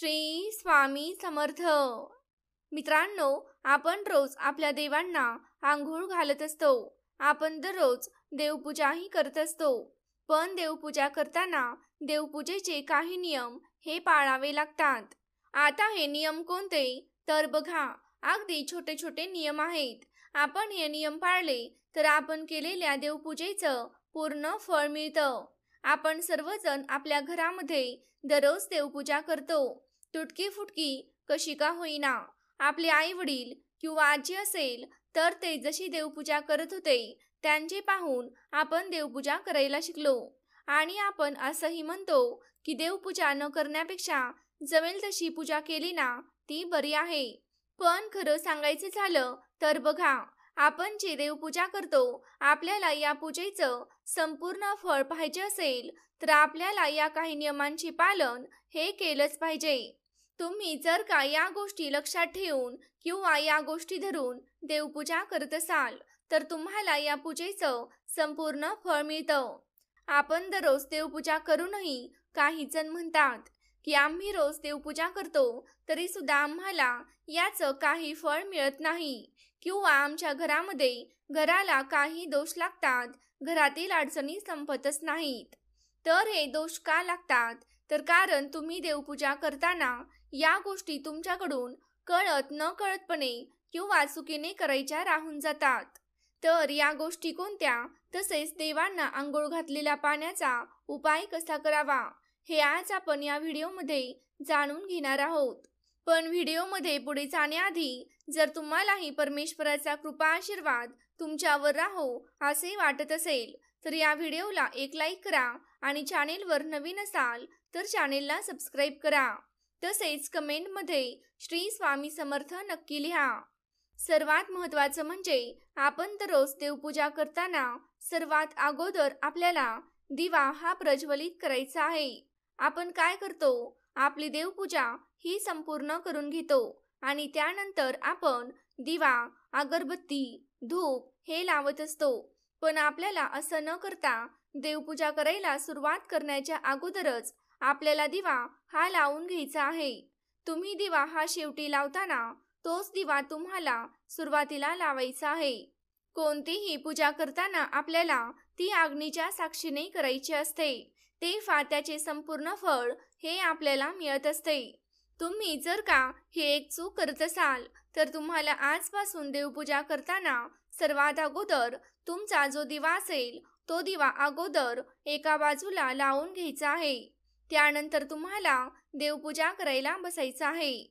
श्री स्वामी समर्थ. मित्रांनो, आपण रोज आपल्या देवांना आंघोळ घालत असतो. आपण दररोज देवपूजाही करत असतो. पण देवपूजा करताना देवपूजेचे काही नियम हे पाळावे लागतात. आता हे नियम कोणते तर बघा, अगदी छोटे छोटे नियम आहेत. आपण हे नियम पाळले तर आपण केलेल्या देवपूजेचं पूर्ण फळ मिळतं. आपण सर्वजण आपल्या घरामध्ये दररोज देवपूजा करतो. तुटकी फुटकी कशी का होईना. आपले आई वडील किंवा आजी असेल तर ते जशी देवपूजा करत होते त्यांचे पाहून आपण देवपूजा करायला शिकलो. आणि आपण असंही म्हणतो की देवपूजा न करण्यापेक्षा जमेल तशी पूजा केली ना ती बरी आहे. पण खरं सांगायचं झालं तर बघा, आपण जे देवपूजा करतो आपल्याला या पूजेचं संपूर्ण फळ पाहिजे असेल तर आपल्याला या काही नियमांचे पालन हे केलंच पाहिजे. तुम्ही जर का या गोष्टी लक्षात ठेवून किंवा या गोष्टी धरून देवपूजा करत असाल तर तुम्हाला या पूजेचं संपूर्ण फळ मिळतं. आपण दररोज देवपूजा करूनही काही जण म्हणतात की आम्ही रोज देवपूजा करतो तरी सुद्धा आम्हाला याचं काही फळ मिळत नाही किंवा आमच्या घराला काही दोष लागतात, घरातील अडचणी संपतच नाहीत. तर हे दोष का लागतात तर कारण तुम्ही देवपूजा करताना या गोष्टी तुमच्याकडून कळत न कळतपणे किंवा चुकीने करायच्या राहून जातात. तर या गोष्टी कोणत्या, तसेच देवांना आंघोळ घातलेल्या पाण्याचा उपाय कसा करावा हे आज आपण या व्हिडिओमध्ये जाणून घेणार आहोत. पण व्हिडिओमध्ये पुढे जाण्याआधी जर तुम्हालाही परमेश्वराचा कृपा आशीर्वाद तुमच्यावर राहो असे वाटत असेल तर या व्हिडिओला एक लाईक करा आणि चॅनेलवर नवीन असाल तर चॅनेलला सबस्क्राईब करा. तसेच कमेंटमध्ये श्री स्वामी समर्थ नक्की लिहा. सर्वात महत्त्वाचं म्हणजे आपण दररोज देवपूजा करताना सर्वात अगोदर आपल्याला दिवा हा प्रज्वलित करायचा आहे. आपण काय करतो, आपली देवपूजा ही संपूर्ण करून घेतो आणि त्यानंतर आपण दिवा, अगरबत्ती, धूप हे लावत असतो. पण आपल्याला असं न करता देवपूजा करायला सुरुवात करण्याच्या अगोदरच आपल्याला दिवा हा लावून घ्यायचा आहे. तुम्ही दिवा हा शेवटी लावताना तोच दिवा तुम्हाला सुरुवातीला लावायचा आहे. कोणतीही पूजा करताना आपल्याला ती अग्नीच्या साक्षीने करायची असते. तेव्हा त्याचे संपूर्ण फळ हे आपल्याला मिळत असते. तुम्ही जर का हे एक चूक करत असाल तर तुम्हाला आजपासून देवपूजा करताना सर्वात अगोदर तुमचा जो दिवा असेल तो दिवा अगोदर एका बाजूला लावून घ्यायचा आहे. त्यानंतर तुम्हाला देवपूजा करायला बसायचं आहे.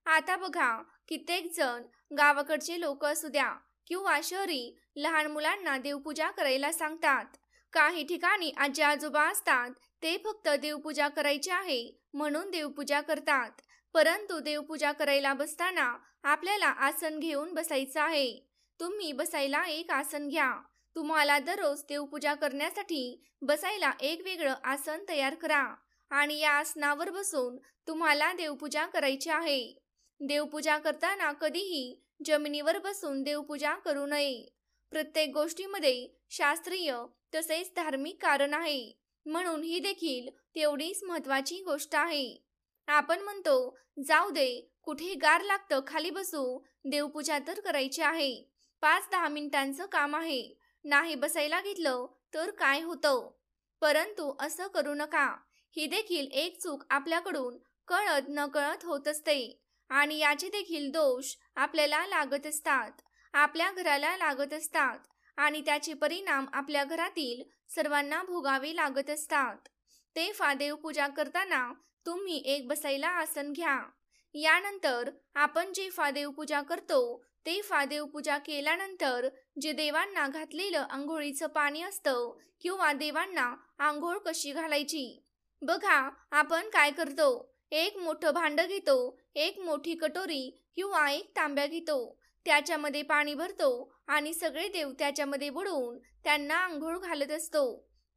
आता बघा, कित्येक जण गावाकडचे लोक असू द्या किंवा शहरी लहान मुलांना देवपूजा करायला सांगतात. काही ठिकाणी आजी आजोबा असतात, ते फक्त देवपूजा करायची आहे म्हणून देवपूजा करतात. परंतु देवपूजा करायला बसताना आपल्याला आसन घेऊन बसायचं आहे. तुम्ही बसायला एक आसन घ्या. तुम्हाला दररोज देवपूजा करण्यासाठी बसायला एक वेगळं आसन तयार करा आणि या आसनावर बसून तुम्हाला देवपूजा करायची आहे. देवपूजा करताना कधीही जमिनीवर बसून देवपूजा करू नये. प्रत्येक गोष्टीमध्ये शास्त्रीय तसेच धार्मिक कारण आहे, म्हणून ही देखील तेवढीच महत्त्वाची गोष्ट आहे. आपण म्हणतो जाऊ दे, कुठे गार लागतं, खाली बसू, देवपूजा तर करायची आहे, 5-10 मिनिटांचं काम आहे, नाही बसायला घेतलं तर काय होतं. परंतु असं करू नका. ही देखील एक चूक आपल्याकडून कळत न कळत होत असते आणि याचे देखील दोष आपल्याला लागत असतात, आपल्या घराला लागत असतात आणि त्याचे परिणाम आपल्या घरातील सर्वांना भोगावे लागत असतात. तेव्हा देवपूजा करताना तुम्ही एक बसायला आसन घ्या. यानंतर आपण जेव्हा देवपूजा करतो तेव्हा देवपूजा केल्यानंतर जे देवांना घातलेलं आंघोळीचं पाणी असतं किंवा देवांना आंघोळ कशी घालायची, बघा आपण काय करतो, एक मोठं भांडं घेतो, एक मोठी कटोरी किंवा एक तांब्या घेतो, त्याच्यामध्ये पाणी भरतो आणि सगळे देव त्याच्यामध्ये बुडवून त्यांना आंघोळ घालत असतो.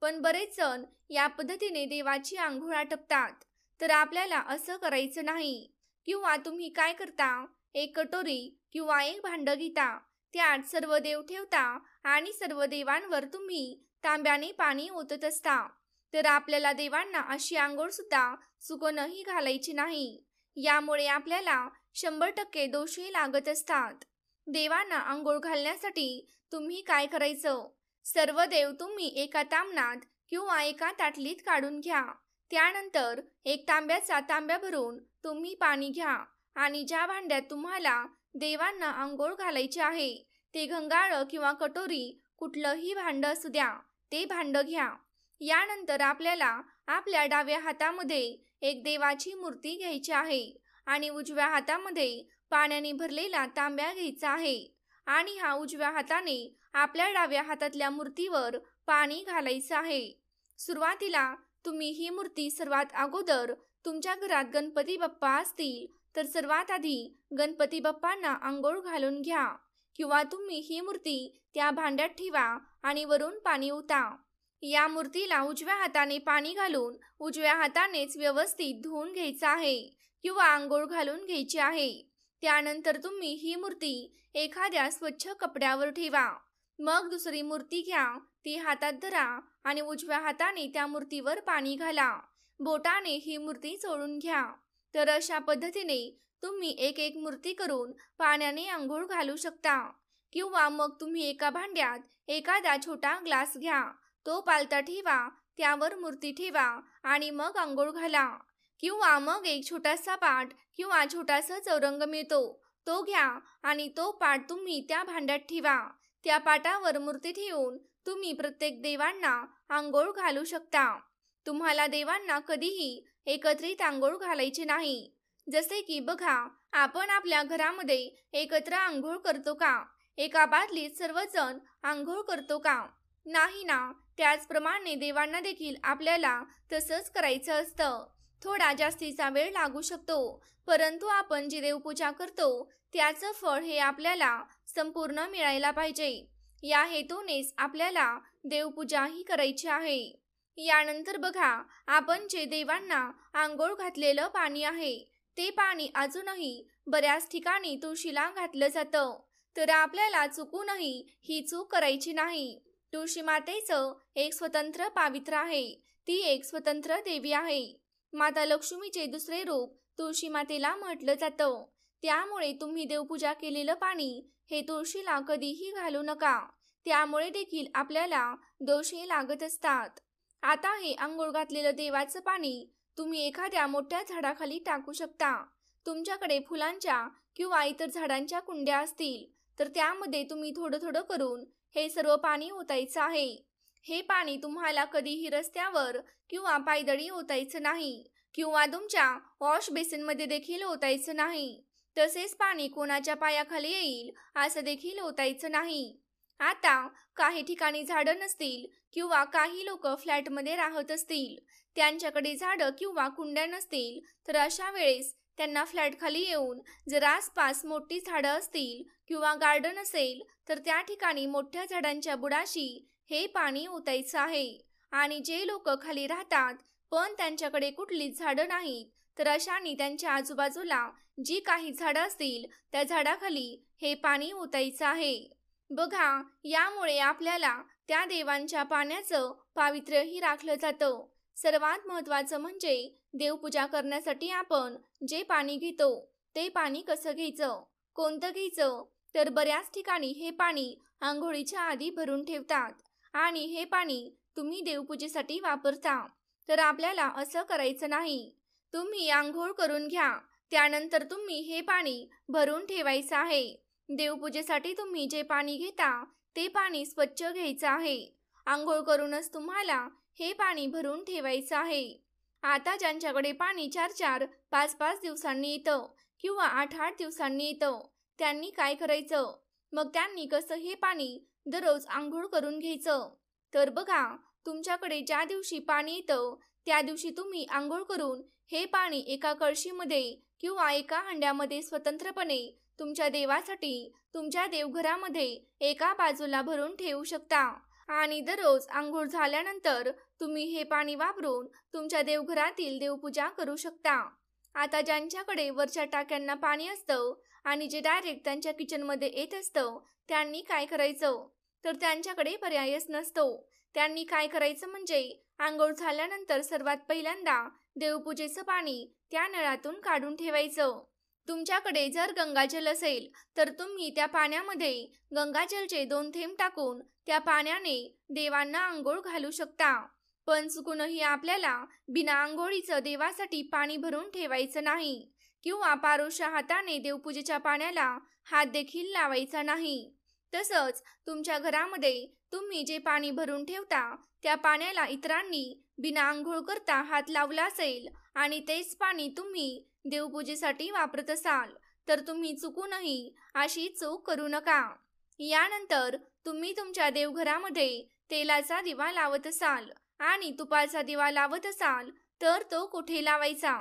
पण बरेच जण या पद्धतीने देवाची आंघोळ आटपतात. तर आपल्याला असं करायचं नाही. किंवा तुम्ही काय करता, एक कटोरी किंवा एक भांडं घेता, त्यात सर्व देव ठेवता आणि सर्व देवांवर तुम्ही तांब्याने पाणी ओतत असता. तर आपल्याला देवांना अशी आंघोळ सुद्धा चुकूनही घालायची नाही. यामुळे आपल्याला 100% दोषही लागत असतात. देवांना अंघोळ घालण्यासाठी तुम्ही काय करायचं? सर्व देव तुम्ही एका ताम्हणात किंवा एका ताटलीत काढून घ्या. त्यानंतर एक तांब्याचा तांब्या भरून तुम्ही पाणी घ्या आणि ज्या भांड्यात तुम्हाला देवांना अंघोळ घालायचे आहे ते गंगाळ किंवा कटोरी कुठलंही भांडं असू द्या, ते भांडं घ्या. यानंतर आपल्याला आपल्या डाव्या हातामध्ये एक देवाची मूर्ती घ्यायची आहे आणि उजव्या हातामध्ये पाण्याने भरलेला तांब्या घ्यायचा आहे आणि हा उजव्या हाताने आपल्या डाव्या हातातल्या मूर्तीवर पाणी घालायचं आहे. सुरुवातीला तुम्ही ही मूर्ती सर्वात अगोदर तुमच्या घरात गणपती बाप्पा असतील तर सर्वात आधी गणपती बाप्पांना अंघोळ घालून घ्या किंवा तुम्ही ही मूर्ती त्या भांड्यात ठेवा आणि वरून पाणी ओता. या मूर्तीला उजव्या हाताने पाणी घालून उजव्या हातानेच व्यवस्थित धुवून घ्यायचं आहे किंवा अंघोळ घालून घ्यायची आहे. त्यानंतर तुम्ही ही मूर्ती एखाद्या स्वच्छ कपड्यावर ठेवा. मग दुसरी मूर्ती घ्या, ती हातात धरा आणि उजव्या हाताने त्या मूर्तीवर पाणी घाला. बोटाने ही मूर्ती चोळून घ्या. तर अशा पद्धतीने तुम्ही एक एक मूर्ती करून पाण्याने अंघोळ घालू शकता. किंवा मग तुम्ही एका भांड्यात एखादा छोटा ग्लास घ्या, तो पालथा ठेवा, त्यावर मूर्ती ठेवा आणि मग अंघोळ घाला. किंवा मग एक छोटासा पाट किंवा छोटासा चौरंग मिळतो, तो घ्या आणि तो पाट तुम्ही त्या भांड्यात ठेवा. त्या पाटावर मूर्ती ठेवून तुम्ही प्रत्येक देवांना अंघोळ घालू शकता. तुम्हाला देवांना कधीही एकत्रित अंघोळ घालायचे नाही. जसे की बघा, आपण आपल्या घरामध्ये एकत्र अंघोळ करतो का? एका बादलीत सर्वजण अंघोळ करतो का? नाही ना. त्याचप्रमाणे देवांना देखील आपल्याला तसंच करायचं असतं. थोडा जास्तीचा वेळ लागू शकतो, परंतु आपण जी देवपूजा करतो त्याचं फळ हे आपल्याला संपूर्ण मिळायला पाहिजे. या हेतूनेच आपल्याला देवपूजा ही करायची आहे. यानंतर बघा, आपण जे देवांना अंघोळ घातलेलं पाणी आहे ते पाणी अजूनही बऱ्याच ठिकाणी तुळशीला घातलं जातं. तर आपल्याला चुकूनही ही चूक करायची नाही. तुळशी मातेचं एक स्वतंत्र पावित्र्य आहे. ती एक स्वतंत्र देवी आहे. माता लक्ष्मीचे दुसरे रूप तुळशी मातेला म्हटलं जातं. त्यामुळे तुम्ही देवपूजा केलेलं पाणी हे तुळशीला कधीही घालू नका. त्यामुळे देखील आपल्याला दोषही लागत असतात. आता हे अंघोळ घातलेलं देवाचं पाणी तुम्ही एखाद्या मोठ्या झाडाखाली टाकू शकता. तुमच्याकडे फुलांच्या किंवा इतर झाडांच्या कुंड्या असतील तर त्यामध्ये तुम्ही थोडं थोडं करून हे सर्व पाणी ओतायचं आहे. हे पाणी तुम्हाला कधीही रस्त्यावर किंवा पायदळी ओतायचं नाही किंवा तुमच्या वॉश बेसिनमध्ये देखील ओतायचं नाही. तसेच पाणी कोणाच्या पायाखाली येईल असं देखील ओतायचं नाही. आता काही ठिकाणी झाडं नसतील किंवा काही लोक फ्लॅटमध्ये राहत असतील, त्यांच्याकडे झाडं किंवा कुंड्या नसतील तर अशा वेळेस त्यांना फ्लॅटखाली येऊन जर आसपास मोठी झाडं असतील किंवा गार्डन असेल तर त्या ठिकाणी मोठ्या झाडांच्या बुडाशी हे पाणी ओतायचं आहे. आणि जे लोक खाली राहतात पण त्यांच्याकडे कुठलीच झाडं नाहीत तर अशांनी त्यांच्या आजूबाजूला जी काही झाडं असतील त्या झाडाखाली हे पाणी ओतायचं आहे. बघा, यामुळे आपल्याला त्या देवांच्या पाण्याचं पावित्र्यही राखलं जातं. सर्वात महत्त्वाचं म्हणजे देवपूजा करण्यासाठी आपण जे पाणी घेतो ते पाणी कसं घ्यायचं, कोणतं घ्यायचं, तर बऱ्याच ठिकाणी हे पाणी आंघोळीच्या आधी भरून ठेवतात आणि हे पाणी तुम्ही देवपूजेसाठी वापरता. तर आपल्याला असं करायचं नाही. तुम्ही आंघोळ करून घ्या, त्यानंतर तुम्ही हे पाणी भरून ठेवायचं आहे. देवपूजेसाठी तुम्ही जे पाणी घेता ते पाणी स्वच्छ घ्यायचं आहे. आंघोळ करूनच तुम्हाला हे पाणी भरून ठेवायचं आहे. आता ज्यांच्याकडे पाणी 4-4, 5-5 दिवसांनी येतं किंवा 8-8 दिवसांनी येतं, त्यांनी काय करायचं? मग त्यांनी कसं हे पाणी दररोज आंघोळ करून घ्यायचं? तर बघा, तुमच्याकडे ज्या दिवशी पाणी येतं त्या दिवशी तुम्ही आंघोळ करून हे पाणी एका कळशीमध्ये किंवा एका हंड्यामध्ये स्वतंत्रपणे तुमच्या देवासाठी तुमच्या देवघरामध्ये एका बाजूला भरून ठेवू शकता. आणि दररोज आंघोळ झाल्यानंतर तुम्ही हे पाणी वापरून तुमच्या देवघरातील देवपूजा करू शकता. आता ज्यांच्याकडे वरच्या टाक्यांना पाणी असतं आणि जे डायरेक्ट त्यांच्या किचनमध्ये येत असतं त्यांनी काय करायचं? तर त्यांच्याकडे पर्यायच नसतो. त्यांनी काय करायचं म्हणजे आंघोळ झाल्यानंतर सर्वात पहिल्यांदा देवपूजेचं पाणी त्या नळातून काढून ठेवायचं. तुमच्याकडे जर गंगाजल असेल तर तुम्ही त्या पाण्यामध्ये गंगाजलचे 2 थेंब टाकून त्या पाण्याने देवांना आंघोळ घालू शकता. पण चुकूनही आपल्याला बिना आंघोळीचं देवासाठी पाणी भरून ठेवायचं नाही किंवा पारोशा हाताने देवपूजेच्या पाण्याला हात देखील लावायचा नाही. तसंच तुमच्या घरामध्ये तुम्ही जे पाणी भरून ठेवता त्या पाण्याला इतरांनी बिना आंघोळ करता हात लावला असेल आणि तेच पाणी तुम्ही देवपूजेसाठी वापरत असाल तर तुम्ही चुकूनही अशी चूक करू नका. यानंतर तुम्ही तुमच्या देवघरामध्ये तेलाचा दिवा लावत असाल आणि तुपाचा दिवा लावत असाल तर तो कुठे लावायचा?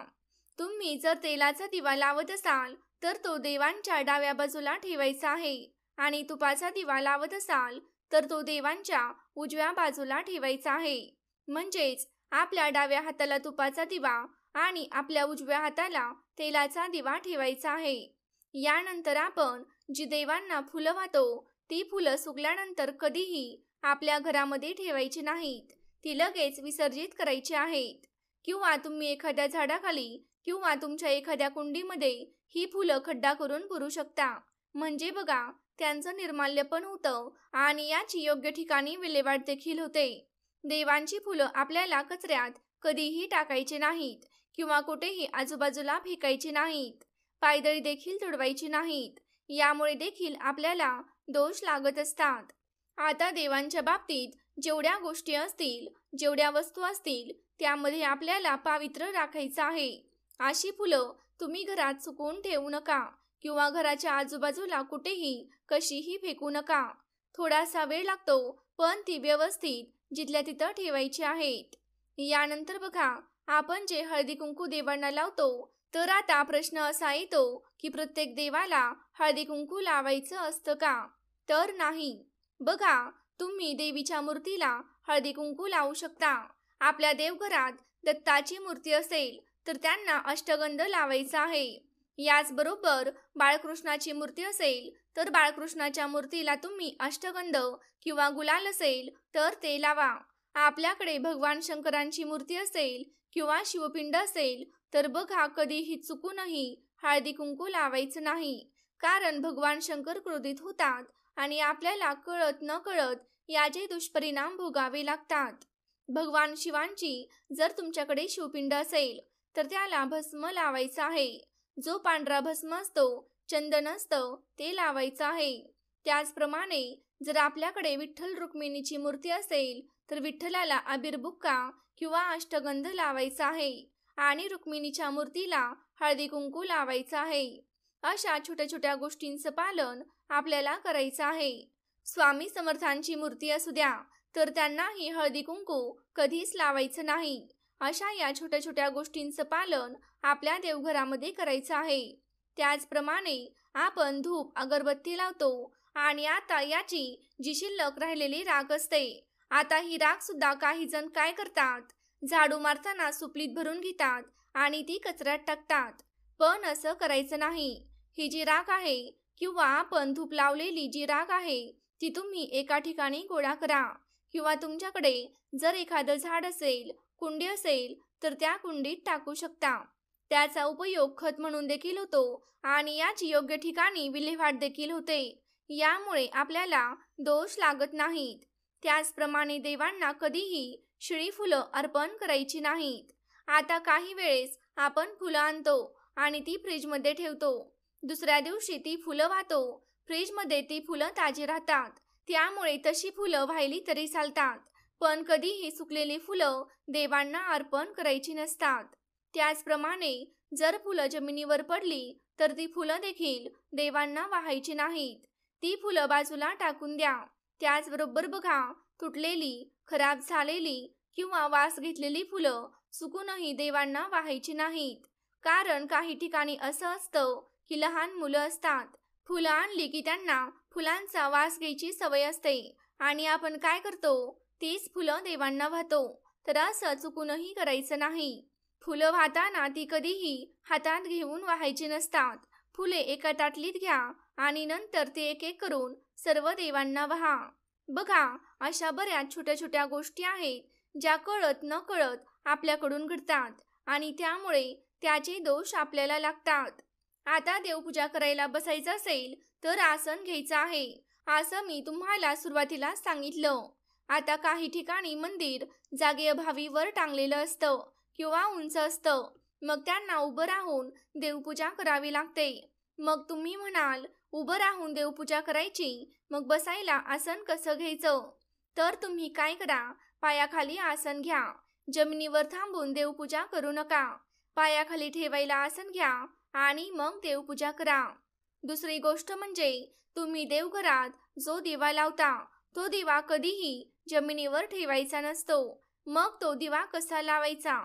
तुम्ही जर तेलाचा दिवा लावत असाल तर तो देवांच्या डाव्या बाजूला ठेवायचा आहे आणि तुपाचा दिवा लावत असाल तर तो देवांच्या उजव्या बाजूला ठेवायचा आहे. म्हणजेच आपल्या डाव्या हाताला तुपाचा दिवा आणि आपल्या उजव्या हाताला तेलाचा दिवा ठेवायचा आहे. यानंतर आपण जी देवांना फुलं वाहतो ती फुलं सुकल्यानंतर कधीही आपल्या घरामध्ये ठेवायची नाहीत. ती लगेच विसर्जित करायची आहेत किंवा तुम्ही एखाद्या झाडाखाली किंवा तुमच्या एखाद्या कुंडीमध्ये ही फुलं खड्डा करून पुरू शकता. म्हणजे बघा त्यांचं निर्माल्य पण होतं आणि याची योग्य ठिकाणी विल्हेवाट देखील होते. देवांची फुलं आपल्याला कचऱ्यात कधीही टाकायचे नाहीत किंवा कुठेही आजूबाजूला फेकायची नाहीत. पायदळी देखील तुडवायची नाहीत. यामुळे देखील आपल्याला दोष लागत असतात. आता देवांच्या बाबतीत जेवढ्या गोष्टी असतील, जेवढ्या वस्तू असतील त्यामध्ये आपल्याला पावित्र्य राखायचं आहे. अशी फुलं तुम्ही घरात चुकवून ठेवू नका किंवा घराच्या आजूबाजूला कुठेही कशीही फेकू नका. थोडासा वेळ लागतो पण ती व्यवस्थित जिथल्या तिथं ठेवायची आहेत. यानंतर बघा आपण जे हळदी कुंकू देवांना लावतो तर आता प्रश्न असा येतो की प्रत्येक देवाला हळदी कुंकू लावायचं असतं का? तर नाही. बघा तुम्ही देवीच्या मूर्तीला हळदी कुंकू लावू शकता. आपल्या देवघरात दत्ताची मूर्ती असेल तर त्यांना अष्टगंध लावायचा आहे. याचबरोबर बाळकृष्णाची मूर्ती असेल तर बाळकृष्णाच्या मूर्तीला तुम्ही अष्टगंध किंवा गुलाल असेल तर ते लावा. आपल्याकडे भगवान शंकरांची मूर्ती असेल किंवा शिवपिंड असेल तर बघा कधीही चुकूनही हळदी कुंकू लावायचं नाही. कारण भगवान शंकर क्रोधित होतात आणि आपल्याला कळत न कळत याचे दुष्परिणाम भोगावे लागतात. भगवान शिवांची जर तुमच्याकडे शिवपिंड असेल तर त्याला भस्म लावायचं आहे. जो पांढरा भस्म असतो, चंदन असतं ते लावायचं आहे. त्याचप्रमाणे जर आपल्याकडे विठ्ठल रुक्मिणीची मूर्ती असेल तर विठ्ठलाला अबीरबुक्का किंवा अष्टगंध लावायचा आहे आणि रुक्मिणीच्या मूर्तीला हळदी कुंकू लावायचं आहे. अशा छोट्या छोट्या गोष्टींचं पालन आपल्याला करायचं आहे. स्वामी समर्थांची मूर्ती असू द्या तर त्यांनाही हळदी कुंकू कधीच लावायचं नाही. अशा या छोट्या छोट्या गोष्टींचं पालन आपल्या देवघरामध्ये करायचं आहे. त्याचप्रमाणे आपण धूप अगरबत्ती लावतो आणि आता याची जी शिल्लक राहिलेली राख असते, आता ही राख सुद्धा काही जण काय करतात, झाडू मारताना सुपलीत भरून घेतात आणि ती कचऱ्यात टाकतात. पण असं करायचं नाही. ही जी राख आहे किंवा आपण धूप लावलेली जी राख आहे ती तुम्ही एका ठिकाणी गोळा करा किंवा तुमच्याकडे जर एखादं झाड असेल, कुंडी असेल तर त्या कुंडीत टाकू शकता. त्याचा उपयोग खत म्हणून देखील होतो आणि याची योग्य ठिकाणी विल्हेवाट देखील होते. यामुळे आपल्याला दोष लागत नाहीत. त्याचप्रमाणे देवांना कधीही शिळी फुलं अर्पण करायची नाहीत. आता काही वेळेस आपण फुलं आणतो आणि ती फ्रीजमध्ये ठेवतो. दुसऱ्या दिवशी ती फुलं वाहतो. फ्रीजमध्ये ती फुलं ताजी राहतात. त्यामुळे तशी फुलं वाहिली तरी चालतात. पण कधीही सुकलेली फुलं देवांना अर्पण करायची नसतात. त्याचप्रमाणे जर फुलं जमिनीवर पडली तर ती फुलं देखील देवांना वाहायची नाहीत. ती फुलं बाजूला टाकून द्या. त्याचबरोबर बघा तुटलेली, खराब झालेली किंवा वास घेतलेली फुलं चुकूनही देवांना वाहायची नाहीत. कारण काही ठिकाणी असं असतं की लहान मुलं असतात. फुलं आणली की त्यांना फुलांचा वास घ्यायची सवय असते आणि आपण काय करतो, तीच फुलं देवांना वाहतो. तर असं चुकूनही करायचं नाही. फुलं वाहताना ती कधीही हातात घेऊन वाहायची नसतात. फुले एका ताटलीत घ्या आणि नंतर ते एक एक करून सर्व देवांना वाहा. बघा अशा बऱ्याच छोट्या छोट्या गोष्टी आहेत ज्या कळत न कळत आपल्याकडून घडतात आणि त्यामुळे त्याचे दोष आपल्याला लागतात. आता देवपूजा करायला बसायचं असेल तर आसन घ्यायचं आहे, असं मी तुम्हाला सुरुवातीला सांगितलं. आता काही ठिकाणी मंदिर जागेअभावी वर टांगलेलं असतं किंवा उंच असतं, मग त्यांना उभं राहून देवपूजा करावी लागते. मग तुम्ही म्हणाल, उभं राहून देवपूजा करायची, मग बसायला आसन कसं घ्यायचं? तर तुम्ही काय करा, पायाखाली आसन घ्या. जमिनीवर थांबून देवपूजा करू नका. पायाखाली ठेवायला आसन घ्या आणि मग देवपूजा करा. दुसरी गोष्ट म्हणजे तुम्ही देवघरात जो दिवा लावता तो दिवा कधीही जमिनीवर ठेवायचा नसतो. मग तो दिवा कसा लावायचा?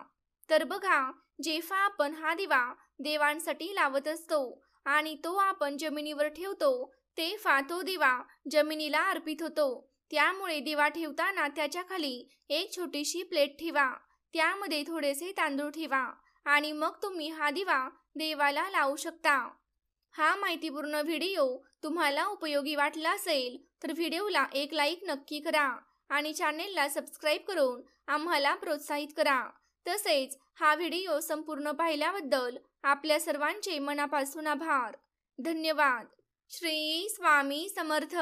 तर बघा, जेव्हा आपण हा दिवा देवांसाठी लावत असतो आणि तो आपण जमिनीवर ठेवतो, तेव्हा तो दिवा जमिनीला अर्पित होतो. त्यामुळे दिवा ठेवताना त्याच्या खाली एक छोटीशी प्लेट ठेवा, त्यामध्ये थोडेसे तांदूळ ठेवा आणि मग तुम्ही हा दिवा देवाला लावू शकता. हा माहितीपूर्ण व्हिडिओ तुम्हाला उपयोगी वाटला असेल तर व्हिडिओला एक लाईक नक्की करा आणि चॅनेलला सबस्क्राईब करून आम्हाला प्रोत्साहित करा. तसेच हा व्हिडिओ संपूर्ण पाहिल्याबद्दल आपल्या सर्वांचे मनापासून आभार. धन्यवाद. श्री स्वामी समर्थ.